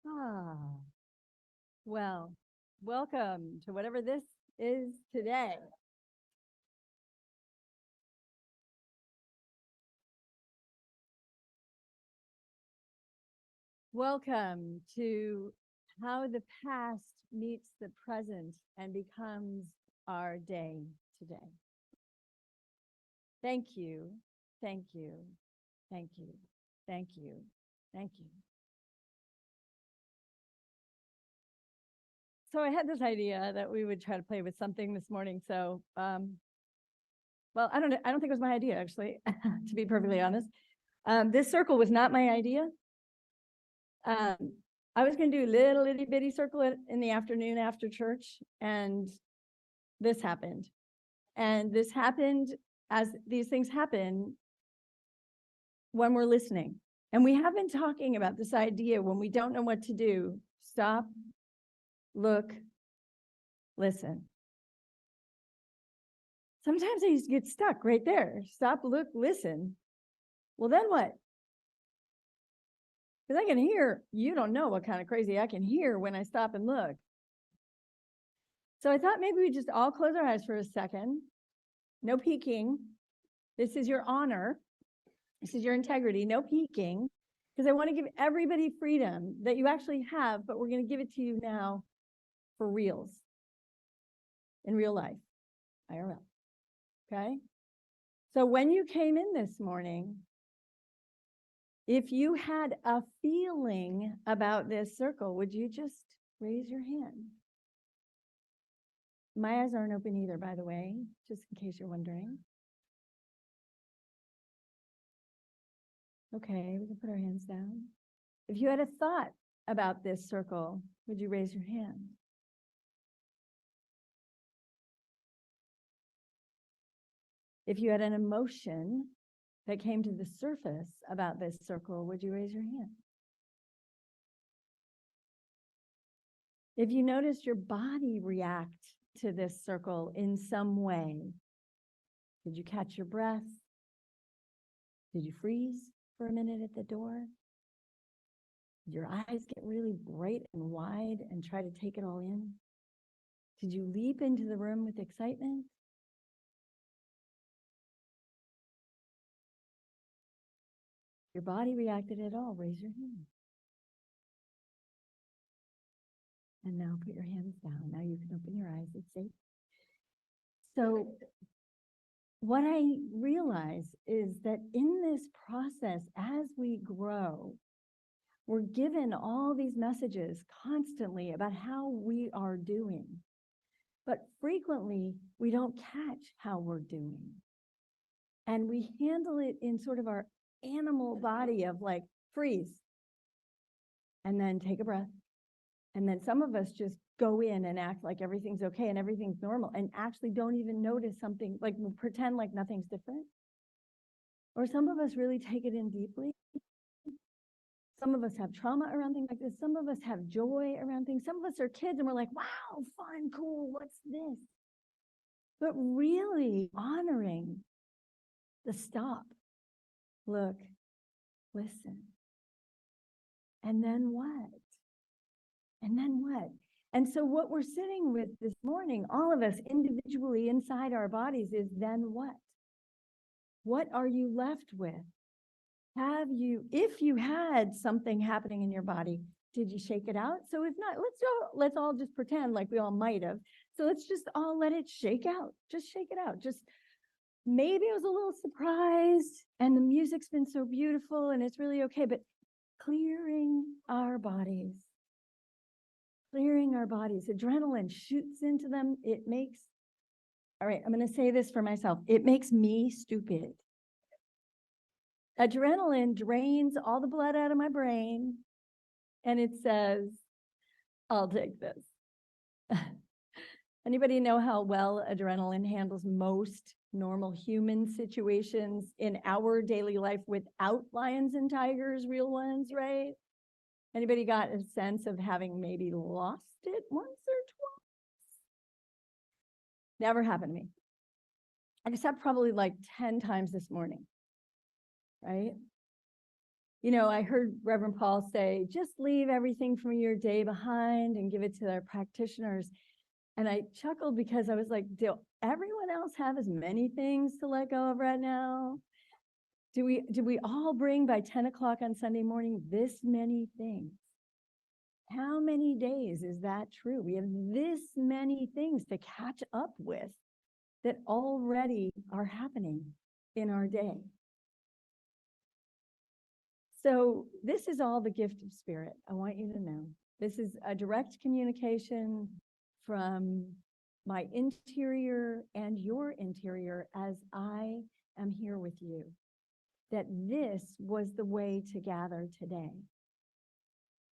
Ah, well, welcome to whatever this is today. Welcome to how the past meets the present and becomes our day today. Thank you, thank you, thank you, thank you, thank you. So I had this idea that we would try to play with something this morning. So, well, I don't think it was my idea, actually, to be perfectly honest. This circle was not my idea. I was going to do a little itty bitty circle in the afternoon after church, and this happened. And this happened as these things happen when we're listening. And we have been talking about this idea when we don't know what to do. Stop, look, listen. Sometimes I used to get stuck right there. Stop, look, listen. Well, then what? Because I can hear, you don't know what kind of crazy I can hear when I stop and look. So I thought maybe we just all close our eyes for a second. No peeking. This is your honor. This is your integrity. No peeking. Because I want to give everybody freedom that you actually have, but we're going to give it to you now for reals. In real life. IRL. Okay? So when you came in this morning, if you had a feeling about this circle, would you just raise your hand? My eyes aren't open either, by the way, just in case you're wondering. Okay, we can put our hands down. If you had a thought about this circle, would you raise your hand? If you had an emotion that came to the surface about this circle, would you raise your hand? If you noticed your body react to this circle in some way, did you catch your breath? Did you freeze for a minute at the door? Did your eyes get really bright and wide and try to take it all in? Did you leap into the room with excitement? Your body reacted at all, raise your hand. And now put your hands down. Now you can open your eyes, it's safe. So what I realize is that in this process, as we grow, we're given all these messages constantly about how we are doing. But frequently, we don't catch how we're doing. And we handle it in sort of our animal body of like, freeze, and then take a breath. And then some of us just go in and act like everything's okay and everything's normal and actually don't even notice something, like we'll pretend like nothing's different. Or some of us really take it in deeply. Some of us have trauma around things like this. Some of us have joy around things. Some of us are kids and we're like, wow, fun, cool, what's this? But really honoring the stop, look, listen. And then what? And then what? And so what we're sitting with this morning, all of us individually inside our bodies, is then what? What are you left with? If you had something happening in your body, did you shake it out? So if not, let's all just pretend like we all might have. So let's just all let it shake out. Just shake it out. Just maybe I was a little surprised and the music's been so beautiful and it's really okay, but clearing our bodies. Clearing our bodies. Adrenaline shoots into them. It makes, all right, I'm going to say this for myself. It makes me stupid. Adrenaline drains all the blood out of my brain and it says, I'll take this. Anybody know how well adrenaline handles most normal human situations in our daily life without lions and tigers, real ones, right? Anybody got a sense of having maybe lost it once or twice? Never happened to me. Except probably like 10 times this morning, right? You know, I heard Reverend Paul say, just leave everything from your day behind and give it to their practitioners. And I chuckled because I was like, do everyone else have as many things to let go of right now? Do we all bring by 10 o'clock on Sunday morning this many things? How many days is that true? We have this many things to catch up with that already are happening in our day. So this is all the gift of spirit. I want you to know. This is a direct communication from my interior and your interior as I am here with you. That this was the way to gather today.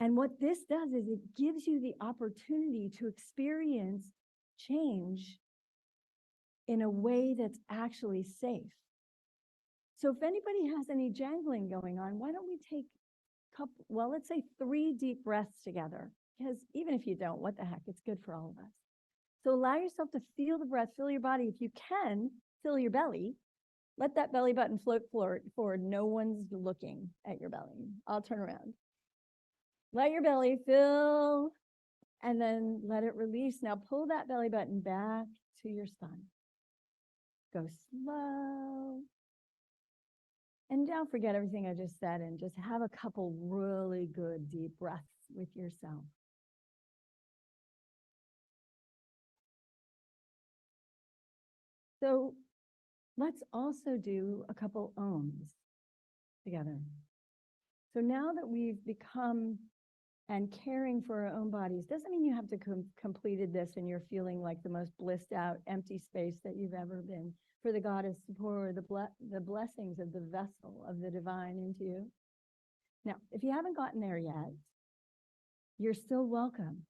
And what this does is it gives you the opportunity to experience change in a way that's actually safe. So if anybody has any jangling going on, why don't we take let's say 3 deep breaths together, because even if you don't, what the heck, it's good for all of us. So allow yourself to feel the breath, feel your body. If you can, fill your belly. Let that belly button float forward. No one's looking at your belly. I'll turn around. Let your belly fill, and then let it release. Now pull that belly button back to your spine. Go slow. And now forget everything I just said and just have a couple really good deep breaths with yourself. So let's also do a couple ohms together. So now that we've become and caring for our own bodies, doesn't mean you have to completed this and you're feeling like the most blissed out empty space that you've ever been. For the goddess to pour the blessings of the vessel of the divine into you. Now, if you haven't gotten there yet, you're still welcome,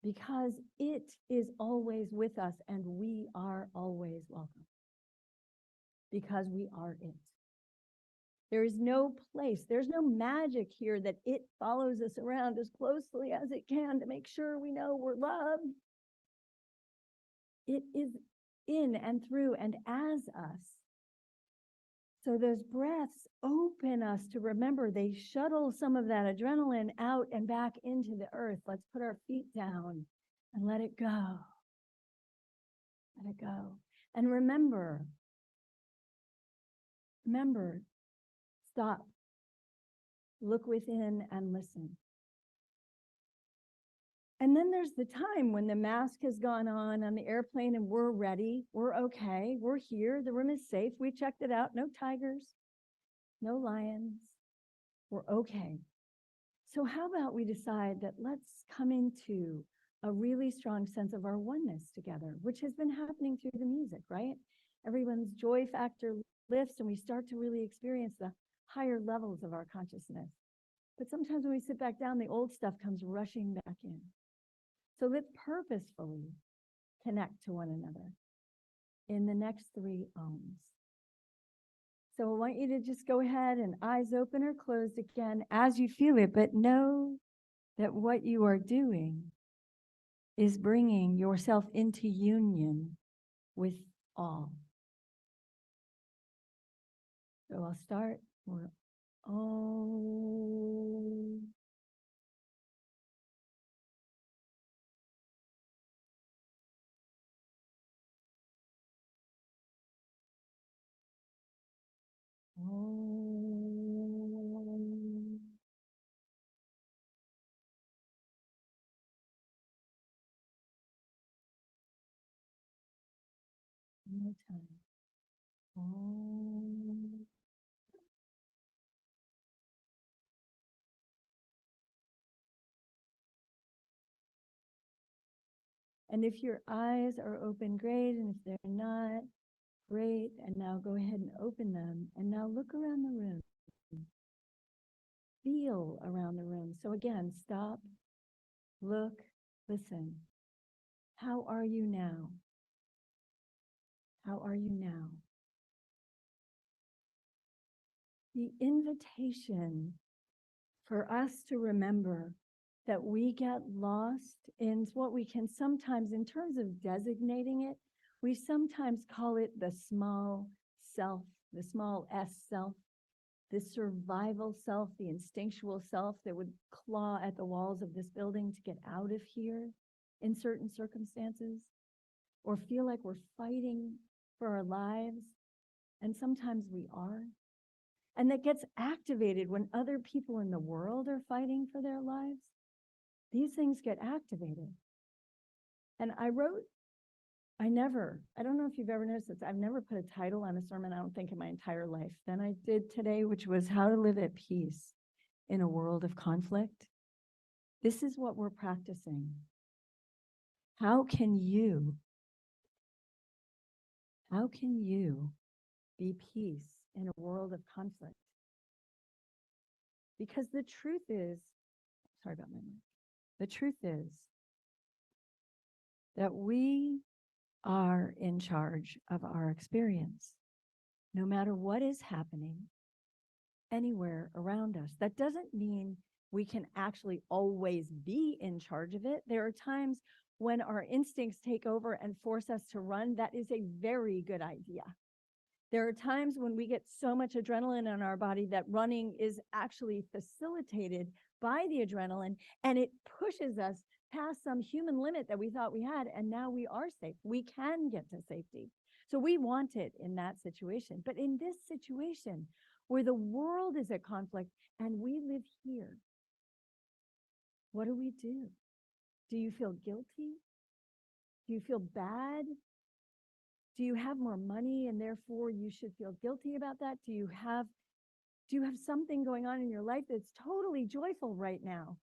because it is always with us and we are always welcome, because we are it. There is no place, there's no magic here that it follows us around as closely as it can to make sure we know we're loved. It is in and through and as us. So those breaths open us to remember. They shuttle some of that adrenaline out and back into the earth. Let's put our feet down and let it go. Let it go. And remember, stop, look within and listen. And then there's the time when the mask has gone on the airplane and we're ready, we're okay, we're here, the room is safe, we checked it out, no tigers, no lions, we're okay. So how about we decide that let's come into a really strong sense of our oneness together, which has been happening through the music, right? Everyone's joy factor lifts and we start to really experience the higher levels of our consciousness. But sometimes when we sit back down, the old stuff comes rushing back in. So let's purposefully connect to one another in the next 3 ohms. So I want you to just go ahead and eyes open or closed again as you feel it, but know that what you are doing is bringing yourself into union with all. So I'll start. We're all. One more time. And if your eyes are open, great. And if they're not, great. And now go ahead and open them. And now look around the room. Feel around the room. So again, stop, look, listen. How are you now? How are you now? The invitation for us to remember that we get lost in what we can sometimes, in terms of designating it, we sometimes call it the small self, the small s self. the survival self, the instinctual self that would claw at the walls of this building to get out of here in certain circumstances, or feel like we're fighting for our lives, and sometimes we are, and that gets activated when other people in the world are fighting for their lives. These things get activated. And I don't know if you've ever noticed this, I've never put a title on a sermon, I don't think, in my entire life, than I did today, which was How to Live at Peace in a World of Conflict. This is what we're practicing. How can you be peace in a world of conflict? Because the truth is, sorry about my mic. The truth is that we are in charge of our experience, no matter what is happening anywhere around us. That doesn't mean we can actually always be in charge of it. There are times when our instincts take over and force us to run. That is a very good idea. There are times when we get so much adrenaline in our body that running is actually facilitated by the adrenaline, and it pushes us past some human limit that we thought we had, and now we are safe. We can get to safety. So we want it in that situation. But in this situation, where the world is at conflict and we live here, what do we do? Do you feel guilty? Do you feel bad? Do you have more money and therefore you should feel guilty about that? Do you have something going on in your life that's totally joyful right now?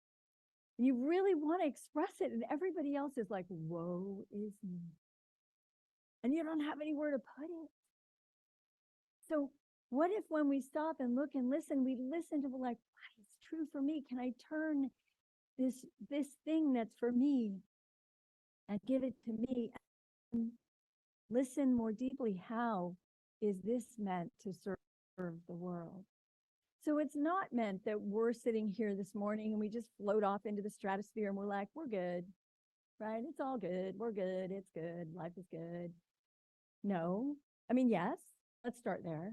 And you really want to express it, and everybody else is like, woe is me. And you don't have anywhere to put it. So what if when we stop and look and listen, we listen to like, what is true for me? Can I turn this thing that's for me and give it to me? And listen more deeply, how is this meant to serve the world? So it's not meant that we're sitting here this morning and we just float off into the stratosphere and we're like, we're good, right? It's all good. We're good. It's good. Life is good. No. I mean, yes, let's start there.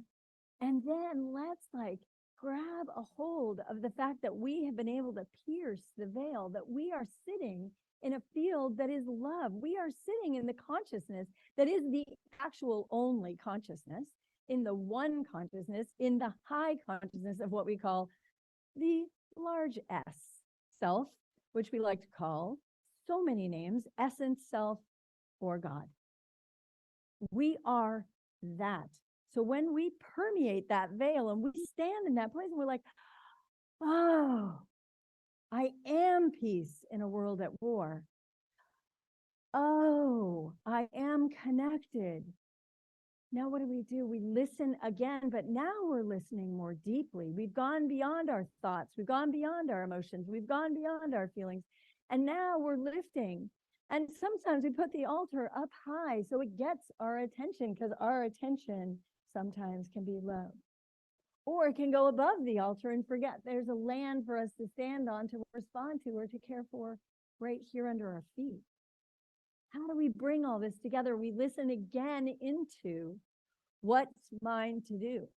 And then let's like grab a hold of the fact that we have been able to pierce the veil, that we are sitting in a field that is love. We are sitting in the consciousness that is the actual only consciousness, in the one consciousness, in the high consciousness of what we call the large S self, which we like to call so many names, essence, self, or God. We are that. So when we permeate that veil and we stand in that place and we're like, oh, I am peace in a world at war. Oh, I am connected. Now what do? We listen again, but now we're listening more deeply. We've gone beyond our thoughts. We've gone beyond our emotions. We've gone beyond our feelings. And now we're lifting. And sometimes we put the altar up high so it gets our attention, because our attention sometimes can be low. Or it can go above the altar and forget there's a land for us to stand on, to respond to, or to care for right here under our feet. How do we bring all this together? We listen again into what's mine to do.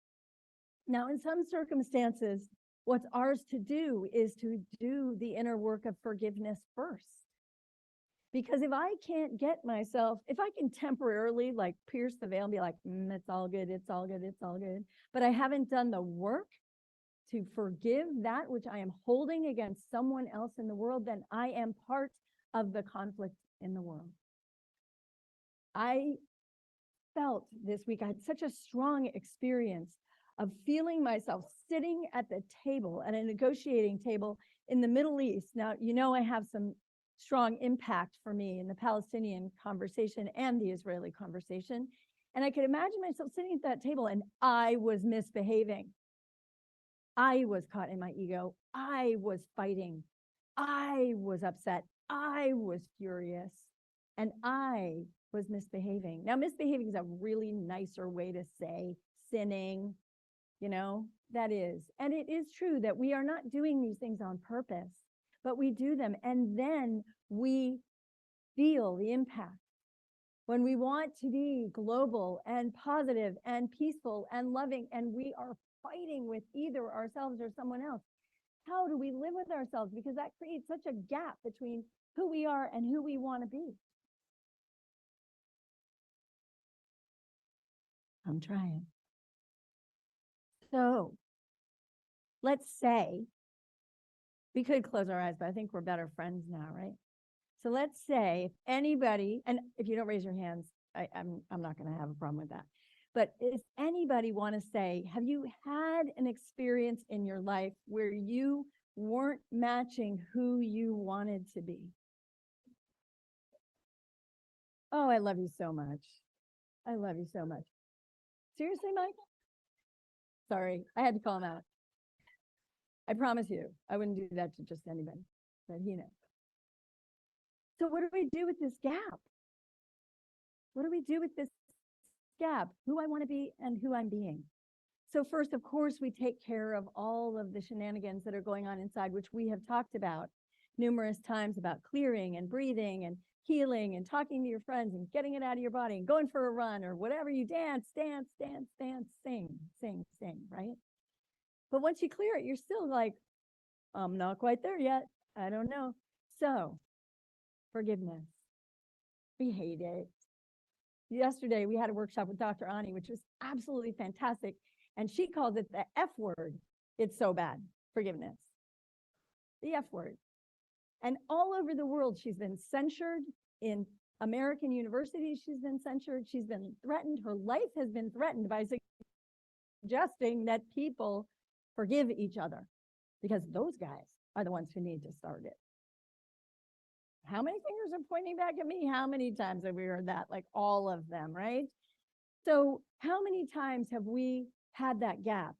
Now, in some circumstances, what's ours to do is to do the inner work of forgiveness first. Because if I can't get myself, if I can temporarily like pierce the veil and be like, it's all good, it's all good, it's all good, but I haven't done the work to forgive that which I am holding against someone else in the world, then I am part of the conflict in the world. I felt this week, I had such a strong experience of feeling myself sitting at the table, at a negotiating table in the Middle East. Now, you know, I have some strong impact for me in the Palestinian conversation and the Israeli conversation. And I could imagine myself sitting at that table and I was misbehaving. I was caught in my ego. I was fighting. I was upset. I was furious. And I was misbehaving. Now, misbehaving is a really nicer way to say sinning, you know, that is. And it is true that we are not doing these things on purpose, but we do them. And then we feel the impact. When we want to be global and positive and peaceful and loving, and we are fighting with either ourselves or someone else. How do we live with ourselves? Because that creates such a gap between who we are and who we want to be. I'm trying. So let's say we could close our eyes, but I think we're better friends now, right? So let's say if anybody, and if you don't raise your hands, I'm not going to have a problem with that. But if anybody want to say, have you had an experience in your life where you weren't matching who you wanted to be? Oh, I love you so much. I love you so much. Seriously, Mike? Sorry, I had to call him out. I promise you, I wouldn't do that to just anybody, but he knows. So what do we do with this gap? What do we do with this gap? Who I want to be and who I'm being. So first, of course, we take care of all of the shenanigans that are going on inside, which we have talked about numerous times about clearing and breathing and healing and talking to your friends and getting it out of your body and going for a run or whatever you dance, sing, right? But once you clear it, you're still like, I'm not quite there yet. I don't know. So forgiveness. We hate it. Yesterday, we had a workshop with Dr. Ani, which was absolutely fantastic. And she called it the F word. It's so bad. Forgiveness. The F word. And all over the world, she's been censured. In American universities, she's been censured. She's been threatened. Her life has been threatened by suggesting that people forgive each other, because those guys are the ones who need to start it. How many fingers are pointing back at me? How many times have we heard that? Like all of them, right? So how many times have we had that gap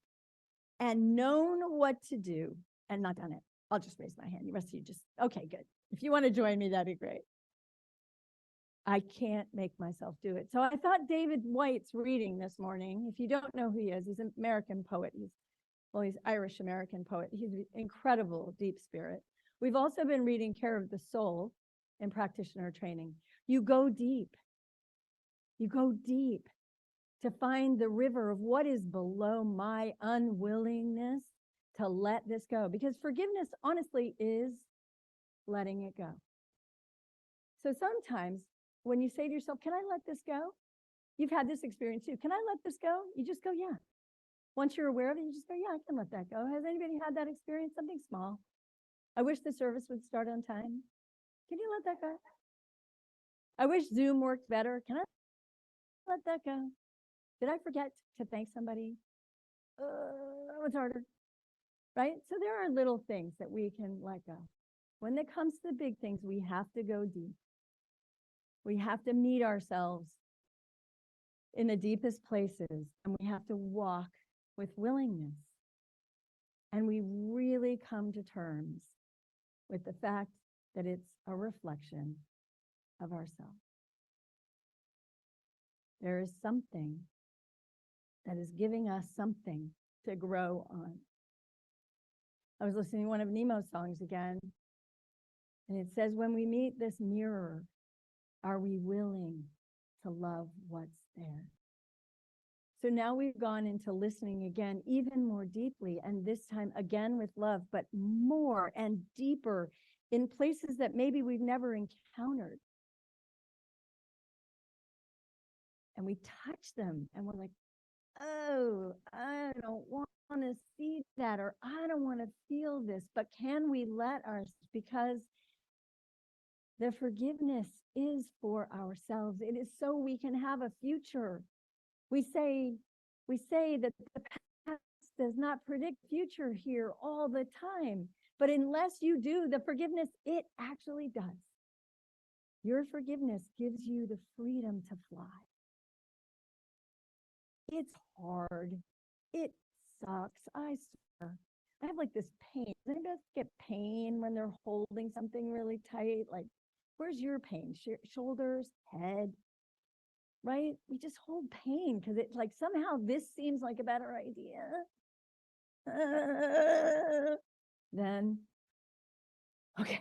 and known what to do and not done it? I'll just raise my hand. The rest of you just, okay, good. If you want to join me, that'd be great. I can't make myself do it. So I thought David White's reading this morning. If you don't know who he is, he's an American poet. He's Irish-American poet. He's an incredible deep spirit. We've also been reading Care of the Soul in practitioner training. You go deep. You go deep to find the river of what is below my unwillingness to let this go. Because forgiveness, honestly, is letting it go. So sometimes when you say to yourself, can I let this go? You've had this experience too. Can I let this go? You just go, yeah. Once you're aware of it, you just go, yeah, I can let that go. Has anybody had that experience? Something small. I wish the service would start on time. Can you let that go? I wish Zoom worked better. Can I let that go? Did I forget to thank somebody? That was harder, right? So there are little things that we can let go. When it comes to the big things, we have to go deep. We have to meet ourselves in the deepest places, and we have to walk with willingness. And we really come to terms with the fact that it's a reflection of ourselves. There is something that is giving us something to grow on. I was listening to one of Nemo's songs again, and it says, when we meet this mirror, are we willing to love what's there? So now we've gone into listening again, even more deeply, and this time again with love, but more and deeper in places that maybe we've never encountered. And we touch them and we're like, oh, I don't want to see that, or I don't want to feel this, but can we let ourselves, because the forgiveness is for ourselves. It is so we can have a future. We say that the past does not predict future here all the time, but unless you do the forgiveness, it actually does. Your forgiveness gives you the freedom to fly. It's hard. It sucks. I swear. I have like this pain. Does anybody else get pain when they're holding something really tight? Like, where's your pain? Shoulders, head, right? We just hold pain because it's like somehow this seems like a better idea. Then, okay.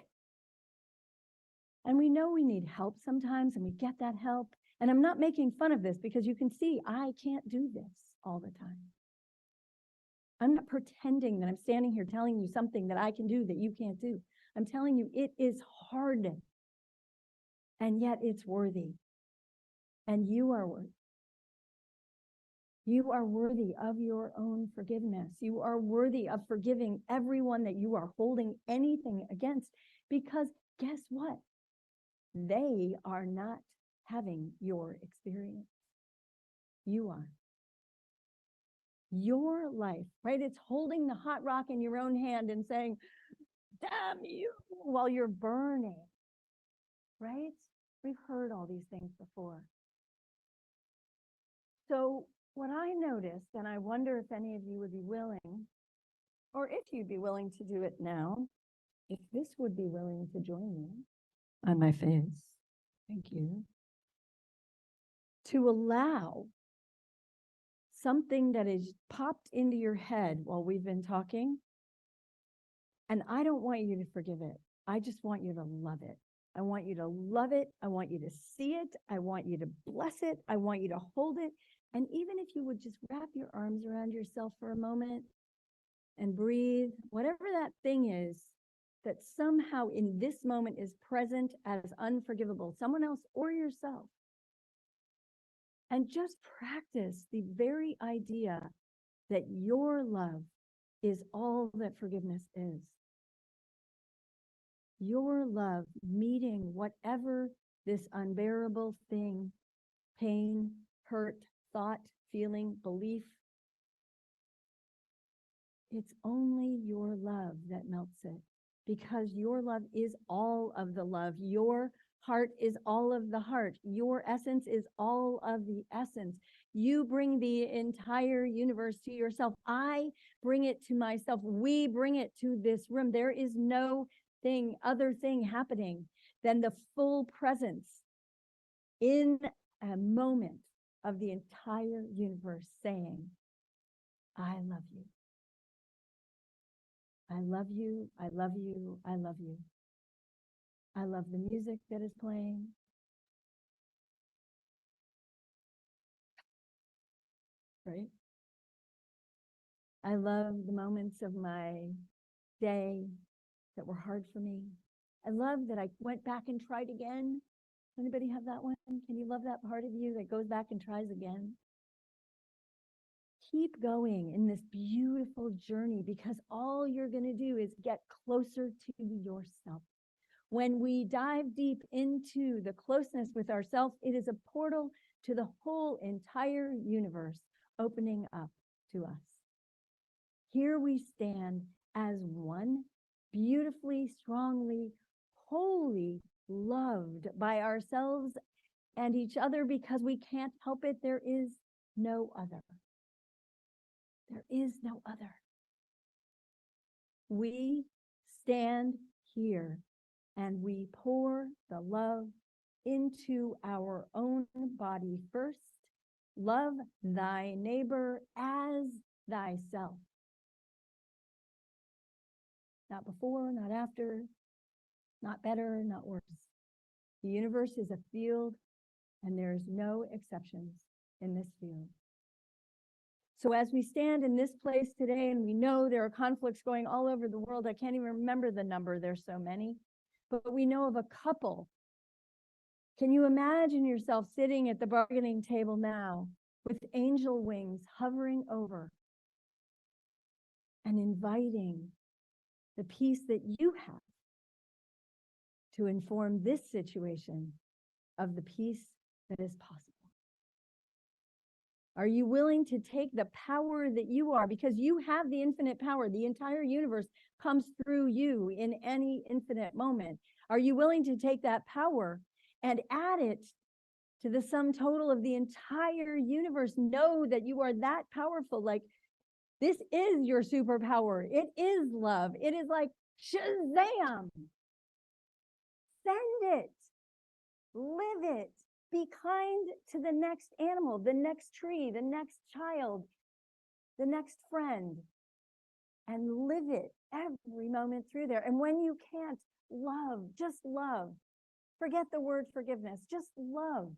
And we know we need help sometimes, and we get that help. And I'm not making fun of this because you can see I can't do this all the time. I'm not pretending that I'm standing here telling you something that I can do that you can't do. I'm telling you it is hard, and yet it's worthy. And you are worthy. You are worthy of your own forgiveness. You are worthy of forgiving everyone that you are holding anything against, because guess what? They are not having your experience. You are. Your life, right? It's holding the hot rock in your own hand and saying, damn you, while you're burning, right? We've heard all these things before. So what I noticed, and I wonder if any of you would be willing, or if you'd be willing to do it now, if this would be willing to join me on my face, thank you, to allow something that is popped into your head while we've been talking. And I don't want you to forgive it. I just want you to love it. I want you to love it. I want you to see it. I want you to bless it. I want you to hold it. And even if you would just wrap your arms around yourself for a moment and breathe, whatever that thing is that somehow in this moment is present as unforgivable, someone else or yourself. And just practice the very idea that your love is all that forgiveness is. Your love meeting whatever this unbearable thing, pain, hurt, thought, feeling, belief, it's only your love that melts it, because your love is all of the love. Your heart is all of the heart. Your essence is all of the essence. You bring the entire universe to yourself. I bring it to myself. We bring it to this room. There is no other thing happening than the full presence in a moment of the entire universe saying, I love you. I love you. I love you. I love you. I love the music that is playing. Right? I love the moments of my day that were hard for me. I love that I went back and tried again. Anybody have that one? Can you love that part of you that goes back and tries again? Keep going in this beautiful journey, because all you're going to do is get closer to yourself. When we dive deep into the closeness with ourselves, it is a portal to the whole entire universe opening up to us. Here we stand as one, beautifully, strongly, wholly loved by ourselves and each other, because we can't help it. There is no other. There is no other. We stand here and we pour the love into our own body first. Love thy neighbor as thyself. Not before, not after, not better, not worse. The universe is a field, and there's no exceptions in this field. So as we stand in this place today, and we know there are conflicts going all over the world, I can't even remember the number, there's so many, but we know of a couple. Can you imagine yourself sitting at the bargaining table now with angel wings hovering over and inviting the peace that you have to inform this situation of the peace that is possible? Are you willing to take the power that you are, because you have the infinite power? The entire universe comes through you in any infinite moment. Are you willing to take that power and add it to the sum total of the entire universe? Know that you are that powerful. Like, this is your superpower. It is love. It is like Shazam. Send it. Live it. Be kind to the next animal, the next tree, the next child, the next friend, and live it every moment through there. And when you can't, love, just love. Forget the word forgiveness, just love.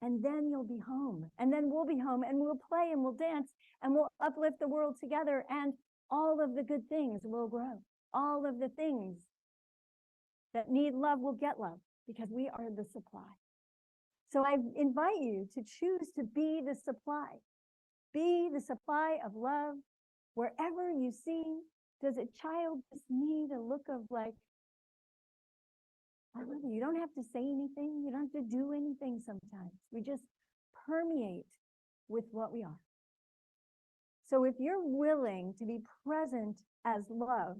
And then you'll be home. And then we'll be home and we'll play and we'll dance and we'll uplift the world together. And all of the good things will grow. All of the things that need love will get love because we are the supply. So I invite you to choose to be the supply. Be the supply of love wherever you see. Does a child just need a look of like, I love you. You don't have to say anything. You don't have to do anything sometimes. We just permeate with what we are. So if you're willing to be present as love,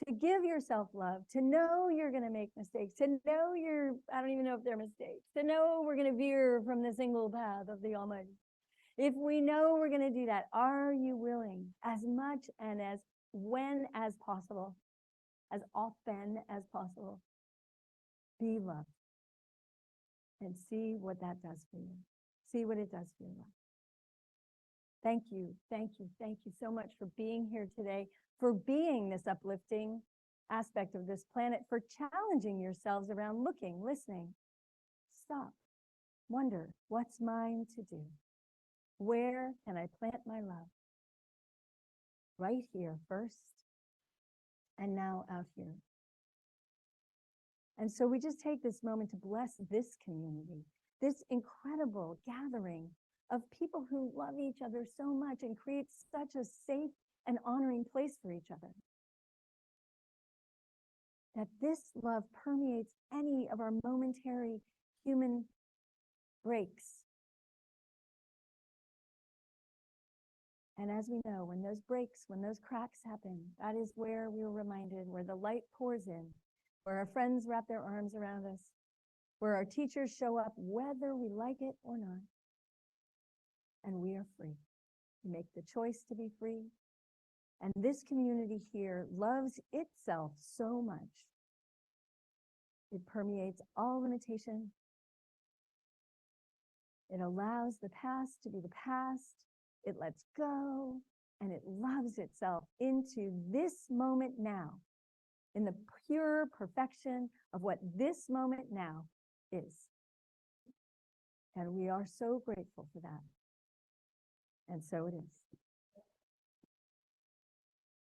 to give yourself love, to know you're going to make mistakes, to know I don't even know if they're mistakes, to know we're going to veer from the single path of the Almighty. If we know we're going to do that, are you willing as much and as possible, as often as possible, be loved and see what that does for you. See what it does for your life. Thank you, thank you, thank you so much for being here today, for being this uplifting aspect of this planet, for challenging yourselves around looking, listening. Stop, wonder, what's mine to do? Where can I plant my love? Right here first, and now out here. And so we just take this moment to bless this community, this incredible gathering of people who love each other so much and create such a safe and honoring place for each other. That this love permeates any of our momentary human breaks. And as we know, when those breaks, when those cracks happen, that is where we are reminded, where the light pours in, where our friends wrap their arms around us, where our teachers show up, whether we like it or not. And we are free. We make the choice to be free. And this community here loves itself so much. It permeates all limitation. It allows the past to be the past. It lets go, and it loves itself into this moment now, in the pure perfection of what this moment now is. And we are so grateful for that. And so it is.